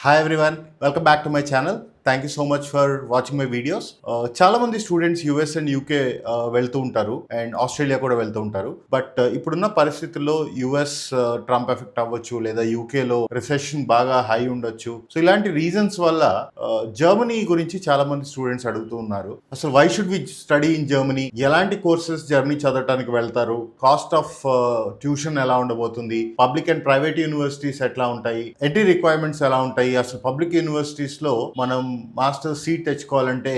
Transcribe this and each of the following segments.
Hi everyone, welcome back to my channel. Thank you so much for watching my videos. చాలా మంది students US and UK వెళ్తూ ఉంటారు and Australia కూడా వెళ్తూ ఉంటారు. బట్ ఇప్పుడున్న పరిస్థితుల్లో యుఎస్ ట్రంప్ ఎఫెక్ట్ అవ్వచ్చు, లేదా యూకేలో రిసెషన్ బాగా హై ఉండొచ్చు. సో ఇలాంటి రీజన్స్ వల్ల జర్మనీ గురించి చాలా మంది స్టూడెంట్స్ అడుగుతూ ఉన్నారు. అసలు why should we study in Germany, ఎలాంటి కోర్సెస్ జర్మనీ చదవడానికి వెళ్తారు, కాస్ట్ ఆఫ్ ట్యూషన్ ఎలా ఉండబోతుంది, పబ్లిక్ అండ్ ప్రైవేట్ యూనివర్సిటీస్ ఎట్లా ఉంటాయి, ఎంట్రీ రిక్వైర్మెంట్స్ ఎలా ఉంటాయి, అసలు పబ్లిక్ యూనివర్సిటీస్ లో మనం మాస్టర్ సీట్ తెచ్చుకోవాలంటే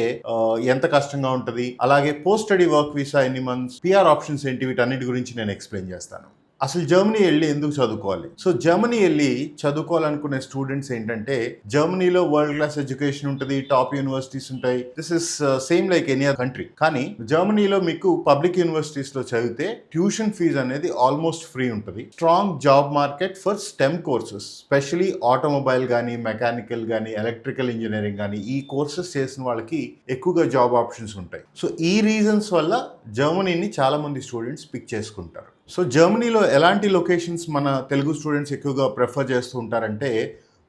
ఎంత కష్టంగా ఉంటుంది, అలాగే పోస్ట్ స్టడీ వర్క్ వీసా ఎన్ని మంత్స్, పిఆర్ ఆప్షన్స్ ఏంటి, వీటన్నిటి గురించి నేను ఎక్స్ప్లెయిన్ చేస్తాను. అసలు జర్మనీ వెళ్ళి ఎందుకు చదువుకోవాలి? సో జర్మనీ వెళ్ళి చదువుకోవాలనుకునే స్టూడెంట్స్ ఏంటంటే, జర్మనీలో వరల్డ్ క్లాస్ ఎడ్యుకేషన్ ఉంటుంది, టాప్ యూనివర్సిటీస్ ఉంటాయి. This is same like any other country. కానీ జర్మనీలో మీకు పబ్లిక్ యూనివర్సిటీస్ లో చదివితే ట్యూషన్ ఫీజు అనేది ఆల్మోస్ట్ ఫ్రీ ఉంటుంది. Strong job market for stem courses, especially automobile కానీ, మెకానికల్ కానీ, ఎలక్ట్రికల్ ఇంజనీరింగ్ కానీ, ఈ కోర్సెస్ చేసిన వాళ్ళకి ఎక్కువగా జాబ్ ఆప్షన్స్ ఉంటాయి. సో ఈ రీజన్స్ వల్ల జర్మనీని చాలా మంది స్టూడెంట్స్ పిక్ చేసుకుంటారు. సో జర్మనీలో ఎలాంటి లొకేషన్స్ మన తెలుగు స్టూడెంట్స్ ఎక్కువగా ప్రిఫర్ చేస్తూ ఉంటారంటే,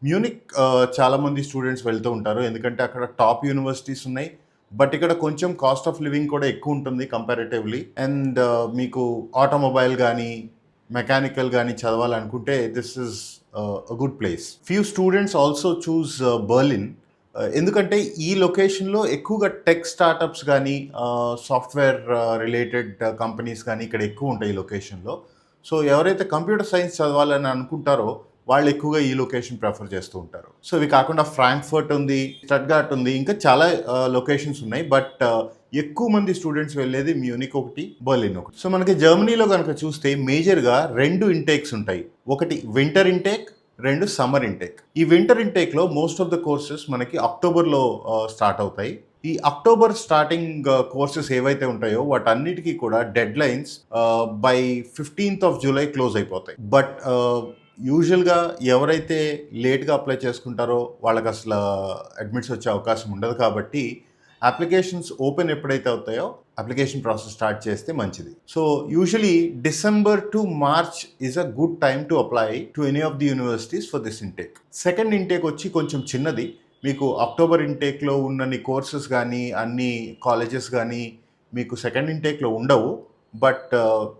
మ్యూనిక్ చాలామంది స్టూడెంట్స్ వెళ్తూ ఉంటారు, ఎందుకంటే అక్కడ టాప్ యూనివర్సిటీస్ ఉన్నాయి. బట్ ఇక్కడ కొంచెం కాస్ట్ ఆఫ్ లివింగ్ కూడా ఎక్కువ ఉంటుంది కంపారిటివ్లీ. అండ్ మీకు ఆటోమొబైల్ కానీ, మెకానికల్ కానీ చదవాలనుకుంటే this is a good place. Few students also choose Berlin, ఎందుకంటే ఈ లొకేషన్లో ఎక్కువగా టెక్ స్టార్టప్స్ కానీ, సాఫ్ట్వేర్ రిలేటెడ్ కంపెనీస్ కానీ ఇక్కడ ఎక్కువ ఉంటాయి ఈ లొకేషన్లో. సో ఎవరైతే కంప్యూటర్ సైన్స్ చదవాలని అనుకుంటారో వాళ్ళు ఎక్కువగా ఈ లొకేషన్ ప్రిఫర్ చేస్తూ ఉంటారు. సో ఇవి కాకుండా ఫ్రాంక్ఫర్ట్ ఉంది, స్టట్గార్ట్ ఉంది, ఇంకా చాలా లొకేషన్స్ ఉన్నాయి. బట్ ఎక్కువ మంది స్టూడెంట్స్ వెళ్ళేది మ్యూనిక్ ఒకటి, బర్లిన్ ఒకటి. సో మనకి జర్మనీలో కనుక చూస్తే మేజర్గా 2 ఇంటేక్స్ ఉంటాయి. ఒకటి వింటర్ ఇంటేక్, 2 సమ్మర్ ఇంటేక్. ఈ వింటర్ ఇంటేక్లో మోస్ట్ ఆఫ్ ద కోర్సెస్ మనకి అక్టోబర్లో స్టార్ట్ అవుతాయి. ఈ అక్టోబర్ స్టార్టింగ్ కోర్సెస్ ఏవైతే ఉంటాయో వాటన్నిటికీ కూడా dead lines by 15th of July close అయిపోతాయి. బట్ యూజువల్గా ఎవరైతే లేట్గా అప్లై చేసుకుంటారో వాళ్ళకి అసలు అడ్మిట్స్ వచ్చే అవకాశం ఉండదు. కాబట్టి అప్లికేషన్స్ ఓపెన్ ఎప్పుడైతే అవుతాయో అప్లికేషన్ ప్రాసెస్ స్టార్ట్ చేస్తే మంచిది. So usually December to March is a good time to apply to any of the universities for this intake. Second intake వచ్చి కొంచెం చిన్నది. మీకు అక్టోబర్ ఇంటేక్లో ఉన్నన్ని కోర్సెస్ కానీ, అన్ని కాలేజెస్ కానీ మీకు సెకండ్ ఇంటేక్లో ఉండవు. But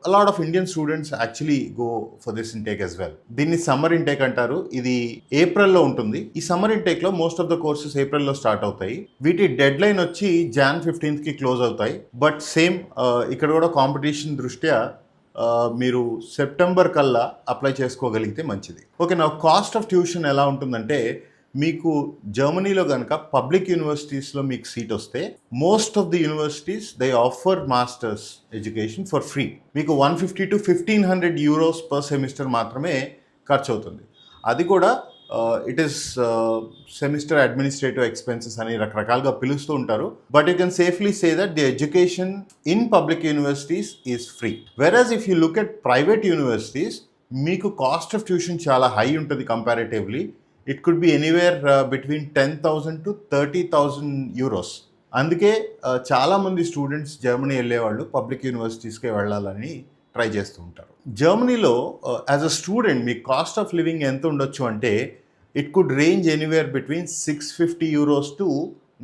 a lot of Indian students actually go for this intake as well. దీన్ని సమ్మర్ ఇంటేక్ అంటారు. ఇది ఏప్రిల్లో ఉంటుంది. ఈ సమ్మర్ ఇంటేక్లో మోస్ట్ ఆఫ్ ద కోర్సెస్ ఏప్రిల్లో స్టార్ట్ అవుతాయి. వీటి డెడ్ లైన్ వచ్చి Jan 15th క్లోజ్ అవుతాయి. బట్ సేమ్ ఇక్కడ కూడా కాంపిటీషన్ దృష్ట్యా మీరు సెప్టెంబర్ కల్లా అప్లై చేసుకోగలిగితే మంచిది. ఓకే, నా కాస్ట్ ఆఫ్ ట్యూషన్ ఎలా ఉంటుందంటే, మీకు జర్మనీలో కనుక పబ్లిక్ యూనివర్సిటీస్లో మీకు సీట్ వస్తే most of the universities they offer masters education for free. మీకు 150 to 1500 euros పర్ సెమిస్టర్ మాత్రమే ఖర్చు అవుతుంది. అది కూడా it is semester administrative expenses అని రకరకాలుగా పిలుస్తూ ఉంటారు. But you can safely say that the education in public universities is free. Whereas if you look at private universities, మీకు కాస్ట్ ఆఫ్ ట్యూషన్ చాలా హై ఉంటుంది comparatively. It could be anywhere between 10,000 to 30,000 euros. అందుకే చాలామంది students Germany వెళ్ళేవాళ్ళు public యూనివర్సిటీస్కే వెళ్ళాలని try చేస్తూ ఉంటారు. జర్మనీలో యాజ్ అ స్టూడెంట్ మీ కాస్ట్ ఆఫ్ లివింగ్ ఎంత ఉండొచ్చు అంటే, it could range anywhere between 650 euros to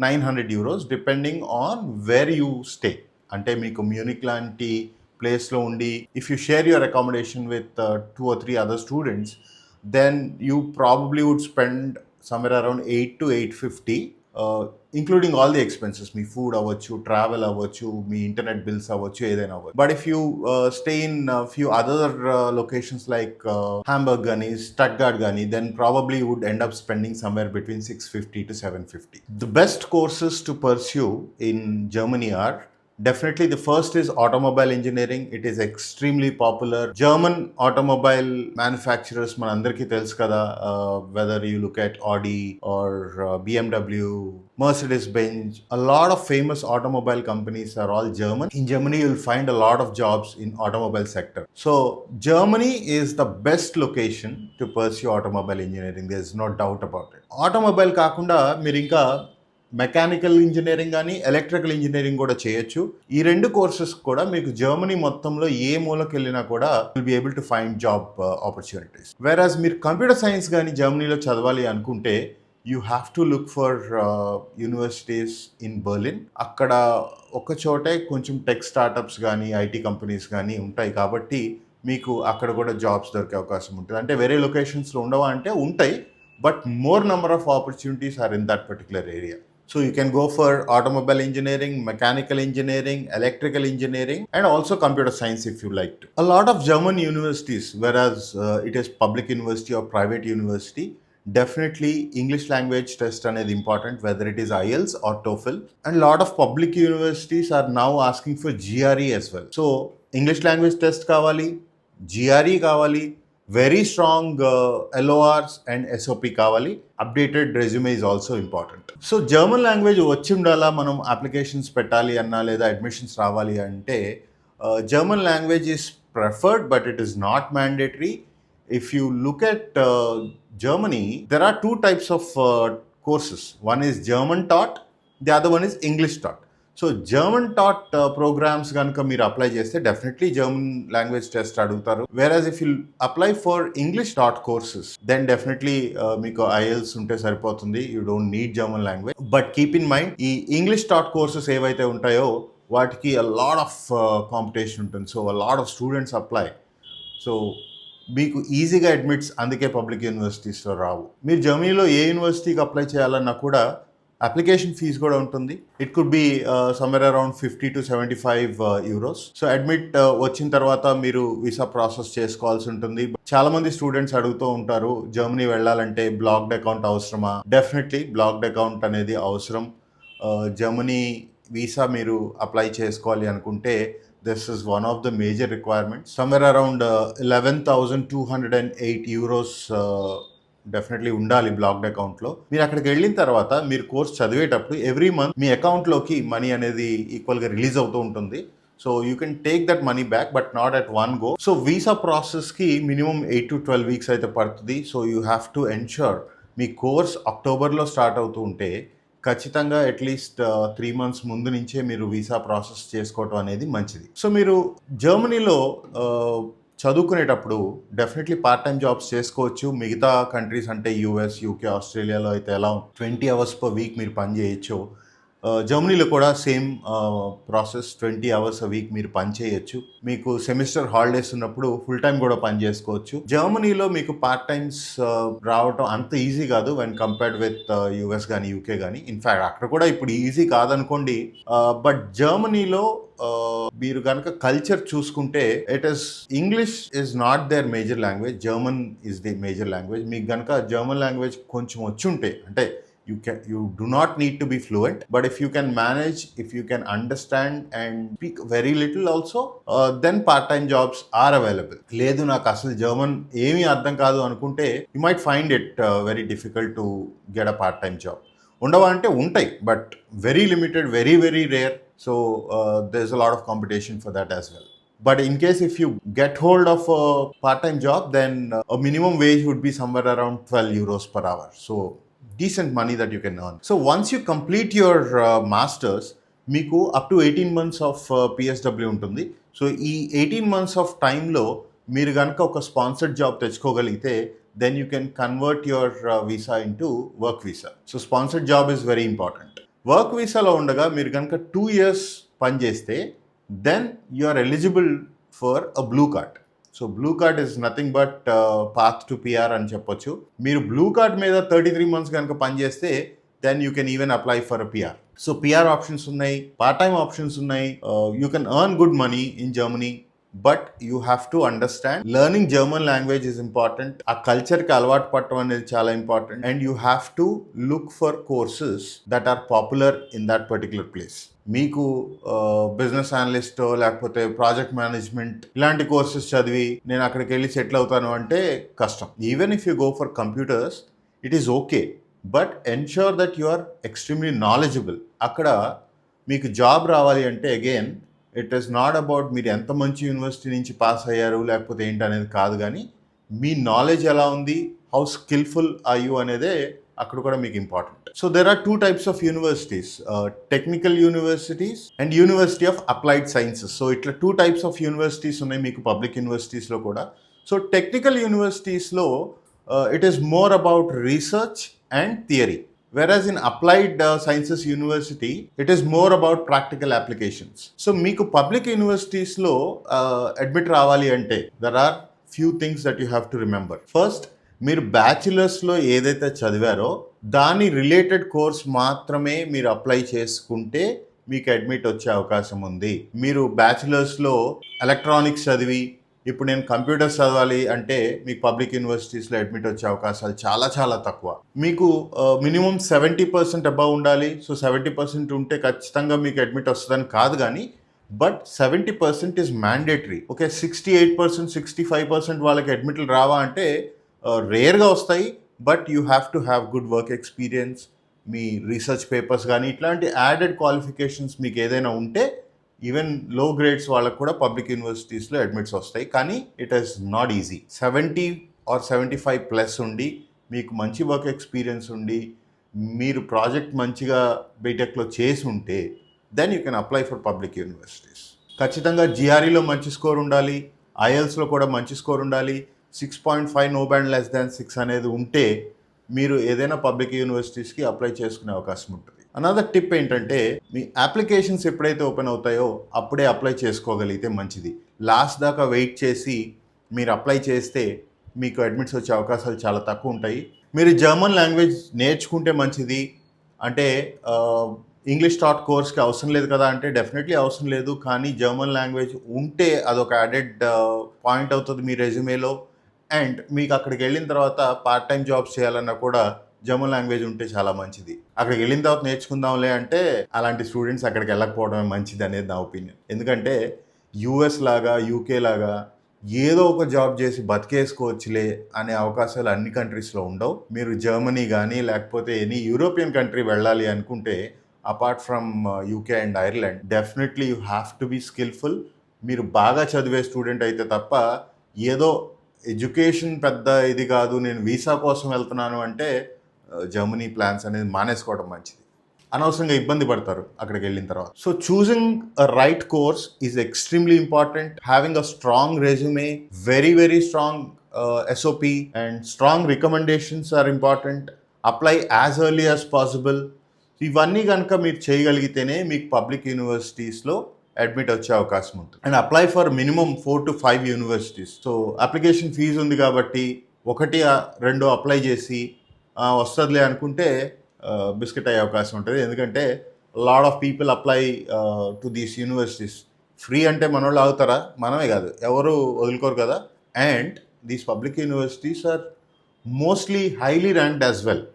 900 euros depending on where you stay. అంటే మీకు మ్యూనిక్ లాంటి ప్లేస్లో ఉండి if you share your accommodation with 2 or 3 other students, then you probably would spend somewhere around 8 to 850, including all the expenses. మీ food అవ్వచ్చు, travel అవ్వచ్చు, మీ internet bills అవ్వచ్చు, ఏదైనా అవ్వచ్చు. But if you stay in few other locations like Hamburg కానీ, Stuttgart కానీ, then probably you would end up spending somewhere between 650 to 750. The best courses to pursue in Germany are, definitely the first is automobile engineering. It is extremely popular. German automobile manufacturers manandarki telusu kada, whether you look at Audi or BMW, Mercedes-Benz, a lot of famous automobile companies are all German. In Germany you'll find a lot of jobs in automobile sector. So Germany is the best location to pursue automobile engineering. There's no doubt about it. Automobile కాకుండా మీరు ఇంకా mechanical engineering కానీ electrical engineering కూడా చేయొచ్చు. ఈ 2 courses కూడా మీకు Germany మొత్తంలో ఏ మూలకి వెళ్ళినా కూడా will be able to find job opportunities. వెరాజ్ మీరు కంప్యూటర్ సైన్స్ కానీ జర్మనీలో చదవాలి అనుకుంటే you have to look for universities in Berlin. అక్కడ ఒక చోటే కొంచెం టెక్ స్టార్టప్స్ కానీ ఐటీ కంపెనీస్ కానీ ఉంటాయి కాబట్టి మీకు అక్కడ కూడా జాబ్స్ దొరికే అవకాశం ఉంటుంది. అంటే వేరే లొకేషన్స్లో ఉండవా అంటే ఉంటాయి, but more number of opportunities are in that particular area. So you can go for automobile engineering, mechanical engineering, electrical engineering, and also computer science if you like to. A lot of German universities, whereas it is public university or private university, definitely English language test అనేది important, whether it is IELTS or TOEFL. And a lot of public universities are now asking for GRE as well. So English language test కావాలి, GRE కావాలి, very strong LORs and SOP కావాలి. Updated resume is also important. So German language వచ్చి ఉండాలా మనం applications పెట్టాలి అన్నా లేదా admissions రావాలి అంటే German language is preferred but it is not mandatory. If you look at Germany, there are 2 types of courses. One is German taught, the other one is English taught. So German taught programs కనుక మీరు apply చేస్తే definitely German language test అడుగుతారు. Whereas if you apply for English taught courses then definitely మీకు IELTS ఉంటే సరిపోతుంది. You don't need German language. But keep in mind, ఈ English taught courses ఏవైతే ఉంటాయో వాటికి అ లాట్ ఆఫ్ కాంపిటీషన్ ఉంటుంది. So a lot of students apply. So మీకు ఈజీగా అడ్మిట్స్ అందుకే పబ్లిక్ యూనివర్సిటీస్లో రావు. మీరు జర్మనీలో ఏ యూనివర్సిటీకి అప్లై చేయాలన్నా కూడా అప్లికేషన్ ఫీజ్ కూడా ఉంటుంది. It could be somewhere around 50 to 75 euros. So admit వచ్చిన తర్వాత మీరు వీసా ప్రాసెస్ చేసుకోవాల్సి ఉంటుంది. చాలా మంది స్టూడెంట్స్ అడుగుతూ ఉంటారు, జర్మనీ వెళ్ళాలంటే బ్లాక్డ్ అకౌంట్ అవసరమా? డెఫినెట్లీ బ్లాక్డ్ అకౌంట్ అనేది అవసరం. జర్మనీ వీసా మీరు అప్లై చేసుకోవాలి అనుకుంటే this is one of the major requirements. Somewhere around 11,208 euros definitely ఉండాలి బ్లాక్డ్ అకౌంట్లో. మీరు అక్కడికి వెళ్ళిన తర్వాత మీరు కోర్స్ చదివేటప్పుడు ఎవ్రీ మంత్ మీ అకౌంట్లోకి మనీ అనేది ఈక్వల్గా రిలీజ్ అవుతూ ఉంటుంది. So you can take that money back but not at one go. So visa ప్రాసెస్కి మినిమం 8 to 12 weeks అయితే పడుతుంది. So you have to ensure మీ కోర్స్ అక్టోబర్లో స్టార్ట్ అవుతూ ఉంటే ఖచ్చితంగా అట్లీస్ట్ 3 months ముందు నుంచే మీరు వీసా ప్రాసెస్ చేసుకోవటం అనేది మంచిది. సో మీరు జర్మనీలో చదువుకునేటప్పుడు డెఫినెట్లీ పార్ట్ టైం జాబ్స్ చేసుకోవచ్చు. మిగతా కంట్రీస్ అంటే US, UK, ఆస్ట్రేలియాలో అయితే ఎలా 20 hours per week మీరు పని చేయొచ్చు. జర్మనీలో కూడా same process, 20 hours a week మీరు పని చేయొచ్చు. మీకు సెమిస్టర్ హాలిడేస్ ఉన్నప్పుడు ఫుల్ టైం కూడా పని చేసుకోవచ్చు. జర్మనీలో మీకు పార్ట్ టైమ్స్ రావటం అంత ఈజీ కాదు వెన్ కంపేర్డ్ విత్ US కానీ UK కానీ. ఇన్ఫ్యాక్ట్ అక్కడ కూడా ఇప్పుడు ఈజీ కాదనుకోండి. బట్ జర్మనీలో మీరు కనుక కల్చర్ చూసుకుంటే it is English is not there major language, German is the major language. మీకు కనుక జర్మన్ లాంగ్వేజ్ కొంచెం వచ్చి ఉంటే, అంటే you do not need to be fluent, but if you can manage, if you can understand and speak very little also, then part-time jobs are available. లేదు నాకు అసలు German ఏమీ అర్థం కాదు అనుకుంటే you might find it very difficult to get a part-time job. ఉండవా అంటే ఉంటాయి, but very limited, very very rare. So there's a lot of competition for that as well. But in case if you get hold of a part-time job, then a minimum wage would be somewhere around 12 euros per hour. So decent money that you can earn. So once you complete your masters, మీకు up to 18 months of PSW ఉంటుంది. So ఈ 18 months of టైంలో మీరు కనుక ఒక sponsored job తెచ్చుకోగలిగితే then you can convert your visa into work visa. So sponsored job is very important. Work వీసాలో ఉండగా మీరు కనుక 2 years పనిచేస్తే then you are eligible for a blue card. So blue card is nothing but path to PR అని చెప్పొచ్చు. మీరు blue card మీద 33 months కనుక పనిచేస్తే then you can even apply for PR. So PR options ఉన్నాయి, part time options ఉన్నాయి. You can earn good money in Germany, but you have to understand learning German language is important. ఆ కల్చర్కి అలవాటు పడటం అనేది చాలా important. And you have to look for courses that are popular in that particular place. మీకు business analyst లేకపోతే project management ఇలాంటి courses చదివి నేను అక్కడికి వెళ్ళి సెటిల్ అవుతాను అంటే కష్టం. Even if you go for computers it is okay, but ensure that you are extremely knowledgeable. అక్కడ మీకు జాబ్ రావాలి అంటే again it is not about మీరు ఎంత మంచి యూనివర్సిటీ నుంచి పాస్ అయ్యారు లేకపోతే ఏంటి అనేది కాదు, కానీ మీ నాలెడ్జ్ ఎలా ఉంది, హౌ స్కిల్ఫుల్ ఆర్ యూ అనేదే అక్కడ కూడా మీకు important. So there are two types of universities, technical universities and university of applied sciences. So ఇట్లా టూ టైప్స్ ఆఫ్ యూనివర్సిటీస్ ఉన్నాయి మీకు పబ్లిక్ యూనివర్సిటీస్లో కూడా. సో టెక్నికల్ యూనివర్సిటీస్లో it is more about research and theory, whereas in applied sciences university it is more about practical applications. So మీకు public యూనివర్సిటీస్లో admit రావాలి అంటే there are few things that you have to remember. First, మీరు బ్యాచిలర్స్లో ఏదైతే చదివారో దాని related course మాత్రమే మీరు apply చేసుకుంటే మీకు అడ్మిట్ వచ్చే అవకాశం ఉంది. మీరు బ్యాచిలర్స్లో ఎలక్ట్రానిక్స్ చదివి ఇప్పుడు నేను కంప్యూటర్స్ చదవాలి అంటే మీకు పబ్లిక్ యూనివర్సిటీస్లో అడ్మిట్ వచ్చే అవకాశాలు చాలా చాలా తక్కువ. మీకు మినిమం 70% అబవ్ ఉండాలి. సో 70% ఉంటే ఖచ్చితంగా మీకు అడ్మిట్ వస్తుందని కాదు, కానీ బట్ 70% ఈజ్ మ్యాండేటరీ. ఓకే, 68%, 65% వాళ్ళకి అడ్మిట్లు రావా అంటే రేర్గా వస్తాయి. But you have to have good work experience, me research papers కానీ ఇట్లాంటి యాడెడ్ క్వాలిఫికేషన్స్ మీకు ఏదైనా ఉంటే ఈవెన్ లో గ్రేడ్స్ వాళ్ళకు కూడా పబ్లిక్ యూనివర్సిటీస్లో అడ్మిట్స్ వస్తాయి. కానీ it is not easy. 70 or 75+ ఉండి మీకు మంచి వర్క్ ఎక్స్పీరియన్స్ ఉండి మీరు ప్రాజెక్ట్ మంచిగా బీటెక్లో చేసి ఉంటే then you can apply for public universities. ఖచ్చితంగా జిఆర్ఈలో మంచి స్కోర్ ఉండాలి, ఐఎల్స్లో కూడా మంచి స్కోర్ ఉండాలి. 6.5 నో బ్యాండ్ లెస్ దాన్ 6 అనేది ఉంటే మీరు ఏదైనా పబ్లిక్ యూనివర్సిటీస్కి అప్లై చేసుకునే అవకాశం ఉంటుంది. అనదర్ టిప్ ఏంటంటే మీ అప్లికేషన్స్ ఎప్పుడైతే ఓపెన్ అవుతాయో అప్పుడే అప్లై చేసుకోగలిగితే మంచిది. లాస్ట్ దాకా వెయిట్ చేసి మీరు అప్లై చేస్తే మీకు అడ్మిట్స్ వచ్చే అవకాశాలు చాలా తక్కువ ఉంటాయి. మీరు జర్మన్ లాంగ్వేజ్ నేర్చుకుంటే మంచిది. అంటే ఇంగ్లీష్ టాట్ కోర్స్కి అవసరం లేదు కదా అంటే డెఫినెట్లీ అవసరం లేదు, కానీ జర్మన్ లాంగ్వేజ్ ఉంటే అదొక యాడెడ్ పాయింట్ అవుతుంది మీ రెజ్యూమేలో. అండ్ మీకు అక్కడికి వెళ్ళిన తర్వాత పార్ట్ టైం జాబ్స్ చేయాలన్నా కూడా జర్మన్ లాంగ్వేజ్ ఉంటే చాలా మంచిది. అక్కడికి వెళ్ళిన తర్వాత నేర్చుకుందాంలే అంటే అలాంటి స్టూడెంట్స్ అక్కడికి వెళ్ళకపోవడమే మంచిది అనేది నా ఒపీనియన్. ఎందుకంటే యూఎస్ లాగా యూకే లాగా ఏదో ఒక జాబ్ చేసి బతికేసుకోవచ్చులే అనే అవకాశాలు అన్ని కంట్రీస్లో ఉండవు. మీరు జర్మనీ కానీ లేకపోతే ఎనీ యూరోపియన్ కంట్రీ వెళ్ళాలి అనుకుంటే apart from UK and Ireland definitely you have to be skillful. మీరు బాగా చదివే స్టూడెంట్ అయితే తప్ప ఏదో ఎడ్యుకేషన్ పెద్ద ఇది కాదు నేను వీసా కోసం వెళ్తున్నాను అంటే జర్మనీ ప్లాన్స్ అనేది మానేసుకోవడం మంచిది. అనవసరంగా ఇబ్బంది పడతారు అక్కడికి వెళ్ళిన తర్వాత. So choosing a right course is extremely important. Having a strong resume, very very strong SOP and strong recommendations are important. Apply as early as possible. ఇవన్నీ కనుక మీరు చేయగలిగితేనే మీకు పబ్లిక్ యూనివర్సిటీస్లో అడ్మిట్ వచ్చే అవకాశం ఉంటుంది. And apply for minimum 4 to 5 universities. So application fees ఉంది కాబట్టి 1-2 apply చేసి వస్తుందిలే అనుకుంటే బిస్కెట్ అయ్యే అవకాశం ఉంటుంది. ఎందుకంటే lot of people apply to these universities. Free అంటే మన వాళ్ళు ఆగుతారా? మనమే కాదు, ఎవరు వదులుకోరు కదా. And these public universities are mostly highly ranked as well.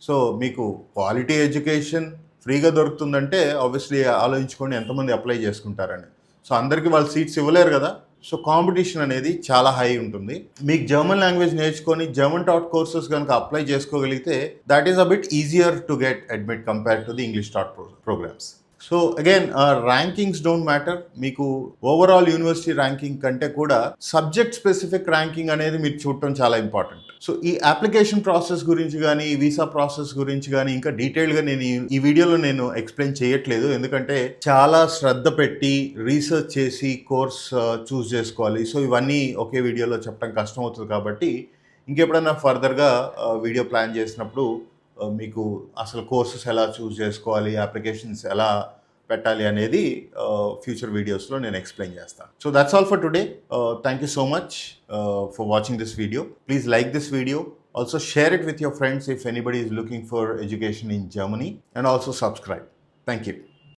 So మీకు క్వాలిటీ ఎడ్యుకేషన్ ఫ్రీగా దొరుకుతుందంటే ఆబ్వియస్లీ ఆలోచించుకోండి ఎంతమంది అప్లై చేసుకుంటారని. సో అందరికీ వాళ్ళు సీట్స్ ఇవ్వలేరు కదా. సో కాంపిటీషన్ అనేది చాలా హై ఉంటుంది. మీకు జర్మన్ లాంగ్వేజ్ నేర్చుకొని జర్మన్ టాట్ కోర్సెస్ కనుక అప్లై చేసుకోగలిగితే that is a bit easier to get admit compare to the English taught programmes. So again rankings don't matter. మీకు ఓవరాల్ యూనివర్సిటీ ర్యాంకింగ్ కంటే కూడా సబ్జెక్ట్ స్పెసిఫిక్ ర్యాంకింగ్ అనేది మీరు చూడటం చాలా ఇంపార్టెంట్. సో ఈ అప్లికేషన్ ప్రాసెస్ గురించి కానీ ఈ వీసా ప్రాసెస్ గురించి కానీ ఇంకా డీటెయిల్గా నేను ఈ వీడియోలో నేను ఎక్స్ప్లెయిన్ చేయట్లేదు. ఎందుకంటే చాలా శ్రద్ధ పెట్టి రీసెర్చ్ చేసి కోర్స్ చూస్ చేసుకోవాలి. సో ఇవన్నీ ఒకే వీడియోలో చెప్పడం కష్టం అవుతుంది కాబట్టి ఇంకెప్పుడైనా ఫర్దర్గా వీడియో ప్లాన్ చేసినప్పుడు మీకు అసలు కోర్సెస్ ఎలా చూస్ చేసుకోవాలి, అప్లికేషన్స్ ఎలా పెట్టాలి అనేది ఫ్యూచర్ వీడియోస్లో నేను ఎక్స్ప్లెయిన్ చేస్తాను. So that's all for today. Thank you so much for watching this video. Please like this video. Also share it with your friends if anybody is looking for education in Germany, and also subscribe. Thank you.